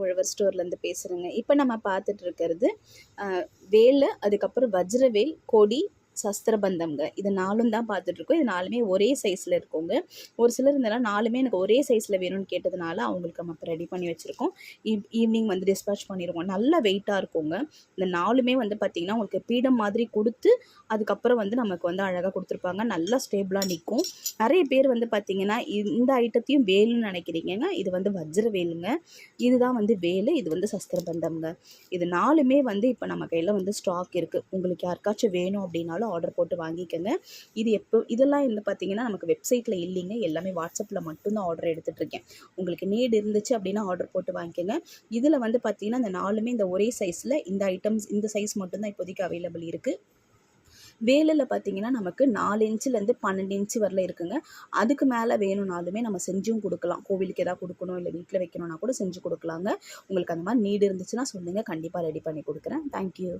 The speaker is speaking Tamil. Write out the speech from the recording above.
உழவர் ஸ்டோர்லேருந்து பேசுகிறேங்க. இப்போ நம்ம பார்த்துட்டு இருக்கிறது வேலு, அதுக்கப்புறம் வஜ்ரவேல், கொடி, சஸ்திரபந்தம்ங்க. இது 4ம் தான் பார்த்துட்ருக்கோம். இது 4மே ஒரே சைஸில் இருக்குங்க. ஒரு சிலர் இதெல்லாம் 4மே எனக்கு ஒரே சைஸில் வேணும்னு கேட்டதுனால அவங்களுக்கு நம்ம இப்போ ரெடி பண்ணி வச்சுருக்கோம். ஈவினிங் வந்து டிஸ்பேச் பண்ணிடுவோம். நல்ல வெயிட்டாக இருக்குங்க. இந்த 4மே வந்து பார்த்திங்கன்னா உங்களுக்கு பீடம் மாதிரி கொடுத்து அதுக்கப்புறம் வந்து நமக்கு வந்து அழகாக கொடுத்துருப்பாங்க. நல்லா ஸ்டேபிளாக நிற்கும். நிறைய பேர் வந்து பார்த்திங்கன்னா இந்த ஐட்டத்தையும் வேலுன்னு நினைக்கிறீங்க. இது வந்து வஜ்ரவேலுங்க. இதுதான் வந்து வேலு, இது வந்து சஸ்திரபந்தம்ங்க. இது 4மே வந்து இப்போ நம்ம கையில் வந்து ஸ்டாக் இருக்குது. உங்களுக்கு யாருக்காச்சும் வேணும் அப்படின்னாலும் ஆர்டர் போட்டு வாங்கிக்கோங்க. இதெல்லாம் வந்து பார்த்திங்கன்னா நமக்கு வெப்சைட்டில் இல்லைங்க. எல்லாமே வாட்ஸ்அப்பில் மட்டும்தான் ஆர்டர் எடுத்துகிட்ருக்கேன். உங்களுக்கு நீட் இருந்துச்சு அப்படின்னா ஆர்டர் போட்டு வாங்கிக்கோங்க. இதில் வந்து பார்த்திங்கன்னா இந்த 4மே இந்த ஒரே சைஸில் இந்த ஐட்டம்ஸ் இந்த சைஸ் மட்டும்தான் இப்போதைக்கு அவைலபிள் இருக்குது. வேலில் பார்த்திங்கன்னா நமக்கு 4 இன்ச்சுலேருந்து 12 இன்ச்சு வரல இருக்குங்க. அதுக்கு மேலே வேணும்னாலுமே நம்ம செஞ்சும் கொடுக்கலாம். கோவிலுக்கு எதாவது கொடுக்கணும், இல்லை வீட்டில் வைக்கணும்னா கூட செஞ்சு கொடுக்கலாங்க. உங்களுக்கு அந்த மாதிரி நீடு இருந்துச்சுன்னா சொல்லுங்கள், கண்டிப்பாக ரெடி பண்ணி கொடுக்குறேன். தேங்க்யூ.